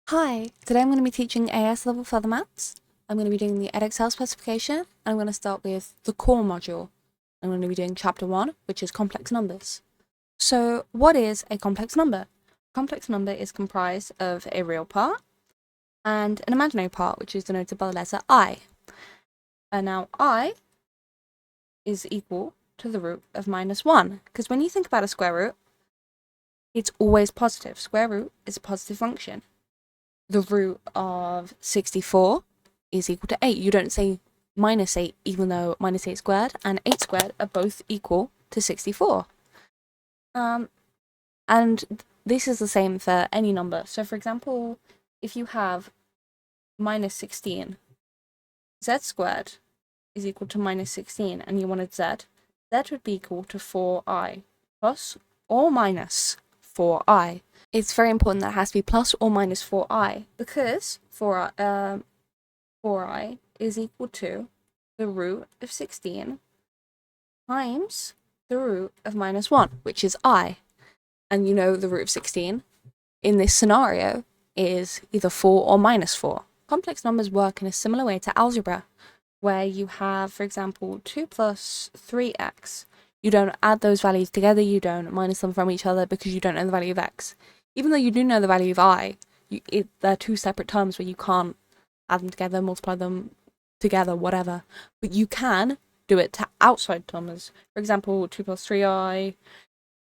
Hi, today I'm going to be teaching AS level further maths. I'm going to be doing the Edexcel specification, and I'm going to start with the core module. I'm going to be doing chapter 1, which is complex numbers. So what is a complex number? A complex number is comprised of a real part and an imaginary part, which is denoted by the letter I. And now I is equal to the root of -1, because when you think about a square root, it's always positive. Square root is a positive function. The root of 64 is equal to 8. You don't say -8, even though -8 squared and 8 squared are both equal to 64. And this is the same for any number. So for example, if you have -16, z squared is equal to -16, and you wanted z would be equal to 4i plus or minus 4i. It's very important that it has to be plus or minus 4i, because 4i is equal to the root of 16 times the root of -1, which is I. And you know the root of 16 in this scenario is either 4 or -4. Complex numbers work in a similar way to algebra, where you have, for example, 2 plus 3x. You don't add those values together, you don't minus them from each other because you don't know the value of x. Even though you do know the value of I, they're two separate terms where you can't add them together, multiply them together, whatever. But you can do it to outside numbers. For example, 2 plus 3i,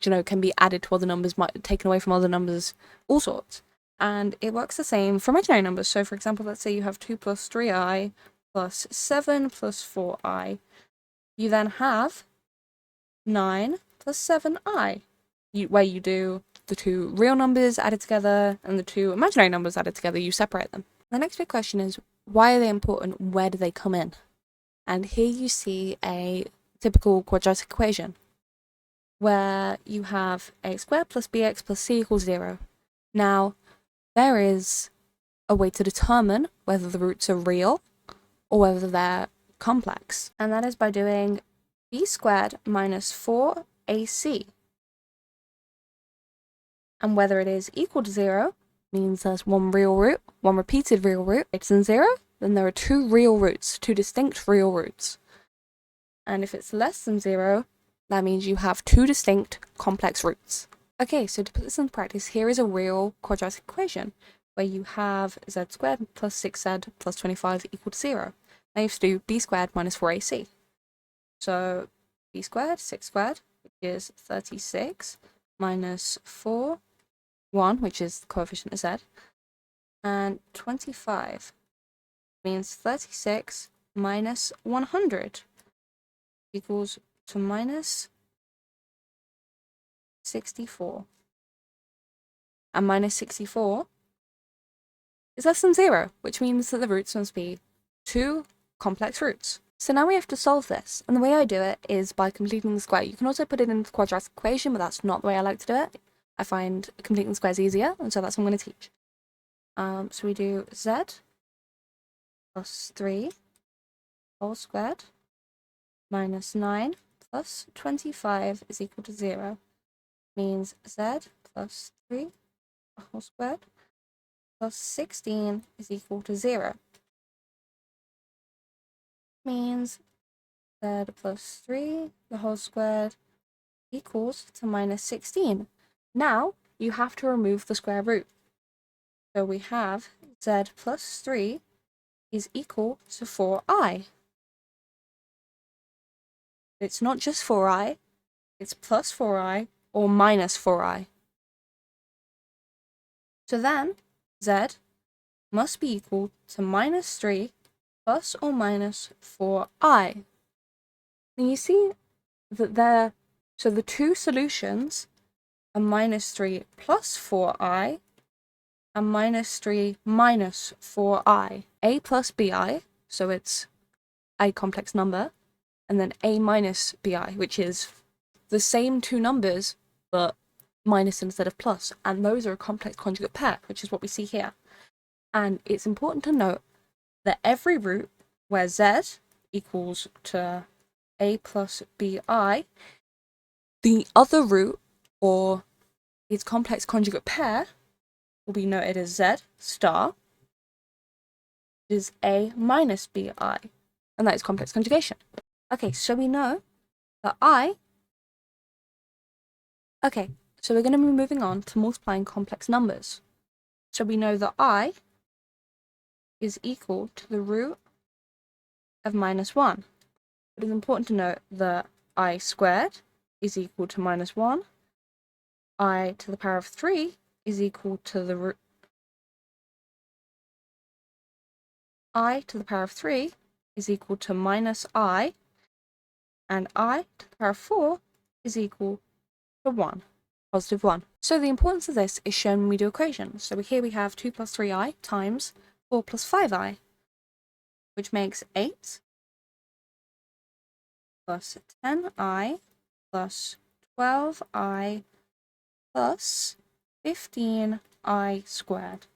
can be added to other numbers, taken away from other numbers, all sorts. And it works the same for imaginary numbers. So for example, let's say you have 2 plus 3i plus 7 plus 4i. You then have 9 plus 7i, where you do the two real numbers added together and the two imaginary numbers added together, you separate them. The next big question is, why are they important? Where do they come in? And here you see a typical quadratic equation, where you have ax squared plus bx plus c equals 0. Now, there is a way to determine whether the roots are real or whether they're complex, and that is by doing b squared minus 4ac. And whether it is equal to 0 means there's one real root, one repeated real root. If it's in 0, then there are two real roots, two distinct real roots. And if it's less than 0, that means you have two distinct complex roots. Okay, so to put this into practice, here is a real quadratic equation where you have z squared plus 6z plus 25 equal to 0. Now you have to do b squared minus 4ac. So b squared, 6 squared, which is 36, minus 4, 1, which is the coefficient of z, and 25 means 36 minus 100 equals to minus 64. And minus 64 is less than 0, which means that the roots must be two complex roots. So now we have to solve this, and the way I do it is by completing the square. You can also put it into the quadratic equation, but that's not the way I like to do it. I find completing the squares easier, and so that's what I'm going to teach. So we do z plus 3 whole squared minus 9 plus 25 is equal to 0. Means z plus 3 whole squared plus 16 is equal to 0. Means z plus 3 the whole squared equals to minus 16. Now you have to remove the square root. So we have z plus 3 is equal to 4i. It's not just 4i, it's plus 4i or minus 4i. So then z must be equal to minus 3 plus or minus 4i. And you see that so the two solutions are minus 3 plus 4i and minus 3 minus 4i. A plus bi, so it's a complex number, and then a minus bi, which is the same two numbers, but minus instead of plus, and those are a complex conjugate pair, which is what we see here. And it's important to note that every root where z equals to a plus bi, the other root, or its complex conjugate pair, will be noted as Z star is A minus BI, and that is complex conjugation. Okay, so we know that okay, so we're going to be moving on to multiplying complex numbers. So we know that I is equal to the root of -1. It is important to note that I squared is equal to -1. I to the power of 3 is equal to the root. I to the power of 3 is equal to -I, and I to the power of 4 is equal to 1, positive 1. So the importance of this is shown when we do equations. So here we have 2 plus 3i times 4 plus 5i, which makes 8 plus 10i plus 12i plus 15i squared.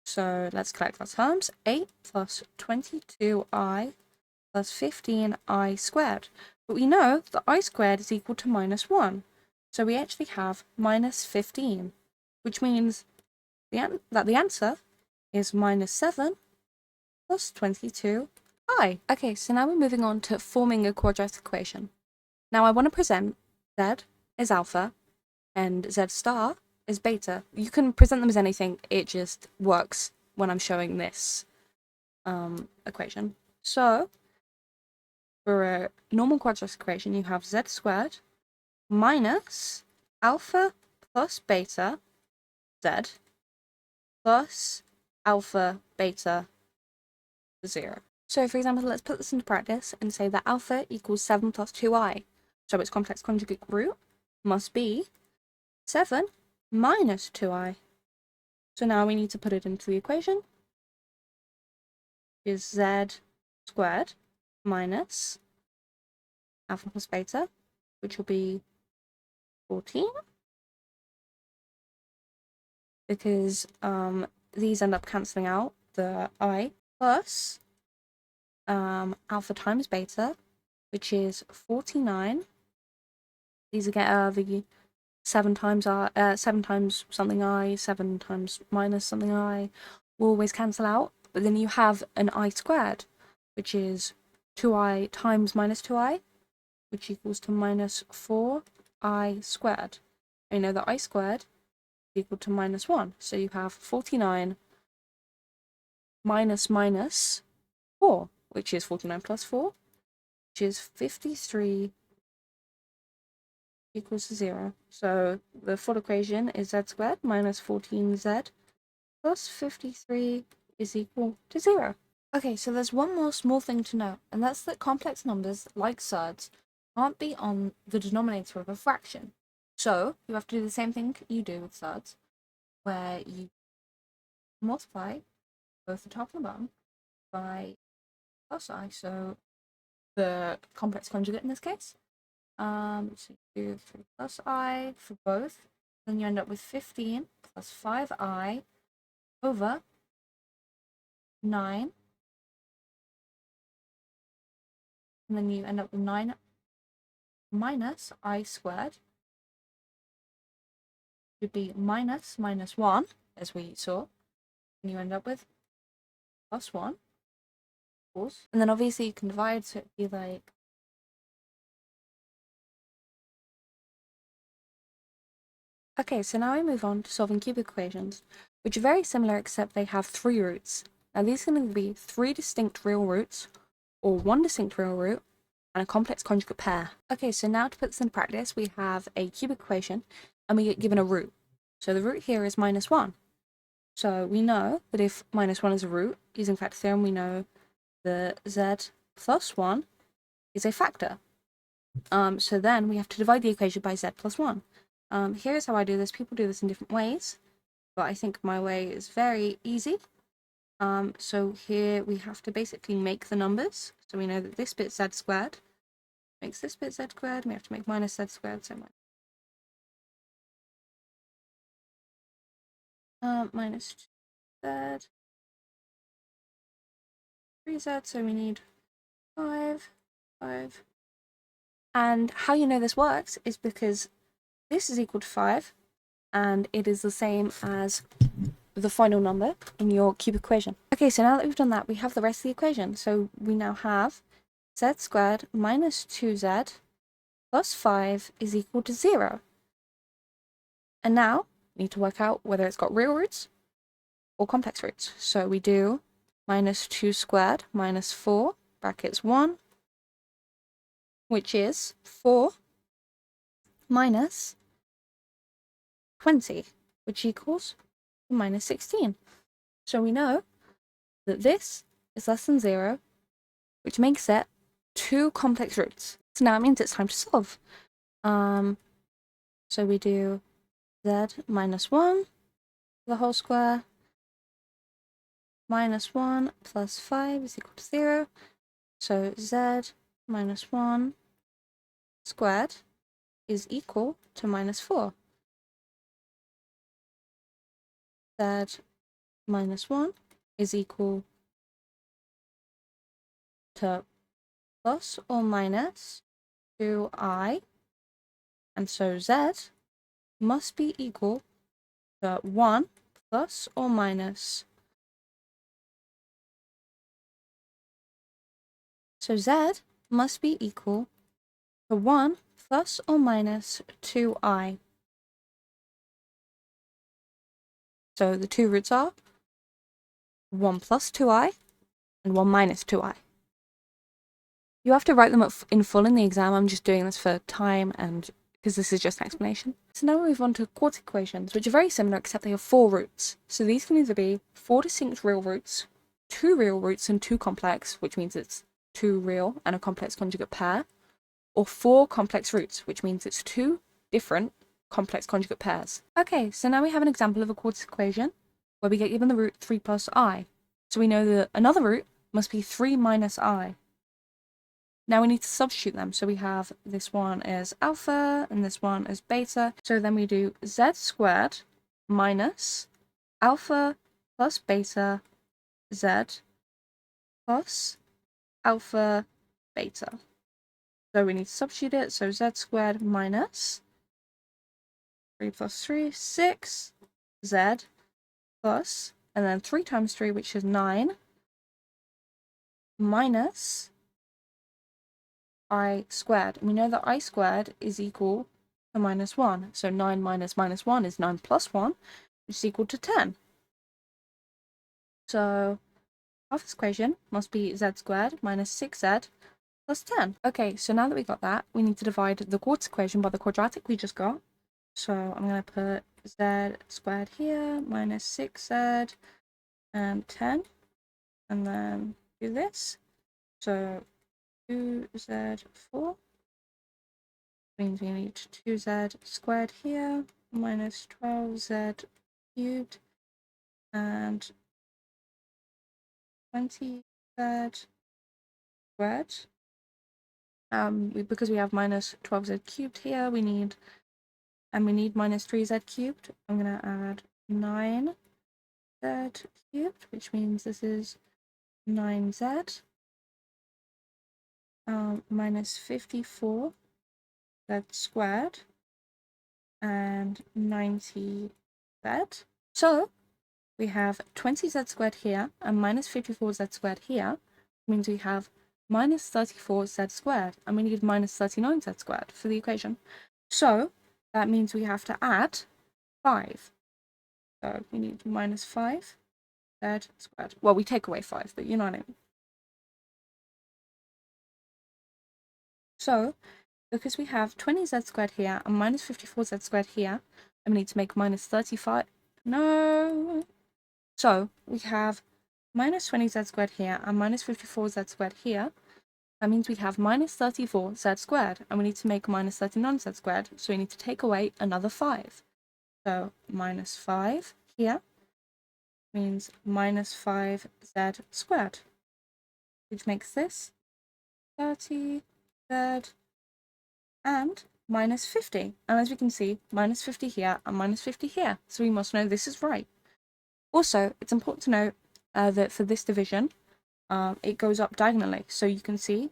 So let's collect our terms. 8 plus 22i plus 15i squared. But we know that I squared is equal to -1. So we actually have -15, which means that the answer is -7 plus 22i. Okay, so now we're moving on to forming a quadratic equation. Now I want to present Z as alpha and Z star is beta. You can present them as anything, it just works when I'm showing this equation. So, for a normal quadratic equation, you have Z squared minus alpha plus beta Z plus alpha beta 0. So, for example, let's put this into practice and say that alpha equals 7 plus 2i. So its complex conjugate root must be 7 minus 2i. So now we need to put it into the equation. Is Z squared minus alpha plus beta, which will be 14. Because these end up cancelling out, the I, plus alpha times beta, which is 49. These again the 7 times something I, 7 times minus something I will always cancel out. But then you have an I squared, which is 2i times -2i, which equals to -4i squared. And you know that I squared is equal to -1. So you have 49 minus 4, which is 49 plus 4, which is 53 equals to 0. So the full equation is Z squared minus 14Z plus 53 is equal to 0. Okay, so there's one more small thing to note, and that's that complex numbers, like surds, can't be on the denominator of a fraction. So you have to do the same thing you do with surds, where you multiply both the top and the bottom by plus I, so the complex conjugate in this case. So you do 3 plus I for both, then you end up with 15 plus 5i over 9, and then you end up with 9 minus I squared, would be -1, as we saw, and you end up with +1, of course. And then obviously you can divide, so it'd be like okay, so now we move on to solving cubic equations, which are very similar except they have 3 roots. Now these are going to be 3 distinct real roots, or 1 distinct real root, and a complex conjugate pair. Okay, so now to put this into practice, we have a cubic equation, and we get given a root. So the root here is -1. So we know that if -1 is a root, using factor theorem, we know the Z plus 1 is a factor. So then we have to divide the equation by Z plus 1. Here's how I do this. People do this in different ways, but I think my way is very easy. So here we have to basically make the numbers. So we know that this bit Z squared makes this bit Z squared, and we have to make minus Z squared, so minus 2Z, 3Z, so we need 5, 5. And how you know this works is because this is equal to 5, and it is the same as the final number in your cubic equation. Okay, so now that we've done that, we have the rest of the equation. So we now have z squared minus 2z plus 5 is equal to 0. And now we need to work out whether it's got real roots or complex roots. So we do minus 2 squared minus 4 brackets 1, which is 4 minus 20, which equals minus 16. So we know that this is less than 0, which makes it 2 complex roots. So now it means it's time to solve. So we do z minus 1 the whole square minus 1 plus 5 is equal to 0. So z minus 1 squared is equal to minus 4. Z minus 1 is equal to plus or minus 2i, and so z must be equal to 1 plus or minus. So z must be equal to 1 plus or minus 2i. So the two roots are 1 plus 2i and 1 minus 2i. You have to write them in full in the exam. I'm just doing this for time and because this is just an explanation. So now we move on to quartic equations, which are very similar except they have 4 roots. So these can either be 4 distinct real roots, 2 real roots and 2 complex, which means it's 2 real and a complex conjugate pair, or 4 complex roots, which means it's 2 different complex conjugate pairs. Okay, so now we have an example of a quartic equation where we get given the root 3 plus I. So we know that another root must be 3 minus I. Now we need to substitute them. So we have this one is alpha and this one is beta. So then we do z squared minus alpha plus beta z plus alpha beta. So we need to substitute it. So z squared minus 3 plus 3, 6 z plus, and then 3 times 3, which is 9, minus I squared. And we know that I squared is equal to minus 1. So 9 minus minus 1 is 9 plus 1, which is equal to 10. So our first equation must be z squared minus 6z plus 10. Okay, so now that we got that, we need to divide the quartic equation by the quadratic we just got. So I'm going to put z squared here minus 6z and 10, and then do this. So 2z4 means we need 2z squared here minus 12z cubed and 20z squared. Because we have minus 12z cubed here, we need minus 3z cubed. I'm going to add 9z cubed, which means this is 9z minus 54z squared and 90z. So we have 20z squared here and minus 54z squared here, means we have minus 34z squared, and we need minus 39z squared for the equation. So that means we have to add 5. So we need minus 5z squared. Well, we take away 5, but you know what I mean. So because we have 20z squared here and minus 54z squared here, and we need to make minus 35. No. So we have minus 20z squared here and minus 54z squared here. That means we have minus 34z squared, and we need to make minus 39z squared, so we need to take away another 5. So minus 5 here means minus 5z squared, which makes this 30z and minus 50. And as we can see, minus 50 here and minus 50 here, so we must know this is right. Also, it's important to note that for this division, it goes up diagonally. So you can see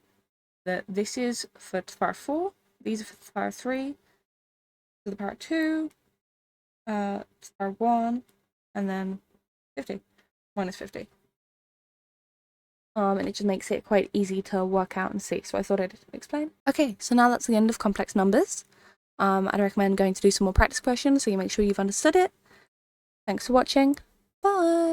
that this is for to the power 4, these are for the power 3, to the power 2, star 1, and then 50, minus 50. And it just makes it quite easy to work out and see, so I thought I'd explain. Okay, so now that's the end of complex numbers. I'd recommend going to do some more practice questions so you make sure you've understood it. Thanks for watching. Bye!